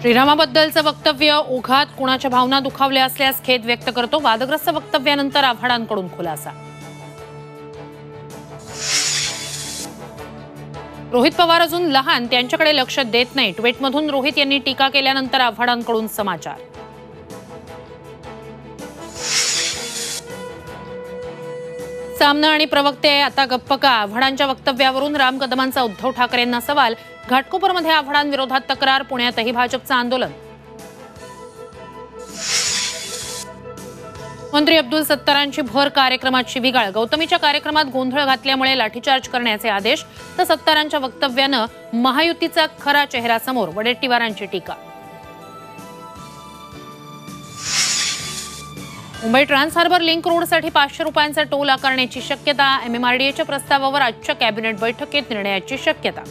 श्रीरामाबद्दलचं वक्तव्य ओघात कुणाच्या भावना दुखावल्या असल्यास खेद व्यक्त करतो। वादग्रस्त वक्तव्यानंतर आव्हाडांकडून खुलासा। रोहित पवार अजून लहान, त्यांच्याकडे लक्ष देत नाही। ट्विटमधून रोहित यांनी टीका केल्यानंतर आव्हाडांकडून समाचार। सामना आणि प्रवक्ते आता गप्प का? आव्हाडांच्या वक्तव्यावरून राम कदमांचा उद्धव ठाकरेंना सवाल। घाटकोपरमध्ये आव्हाडांविरोधात तक्रार, पुण्यातही भाजपचं आंदोलन। मंत्री अब्दुल सत्तारांची भर कार्यक्रमात शिवीगाळ। गौतमीच्या कार्यक्रमात गोंधळ घातल्यामुळे लाठीचार्ज करण्याचे आदेश। तर सत्तारांच्या वक्तव्यानं महायुतीचा खरा चेहरा समोर, वडेट्टीवारांची टीका। मुंबई ट्रान्स हार्बर लिंक रोडसाठी 500 रुपयांचा टोल आकारण्याची शक्यता। MMRDAच्या प्रस्तावावर आजच्या कॅबिनेट बैठकीत निर्णयाची शक्यता।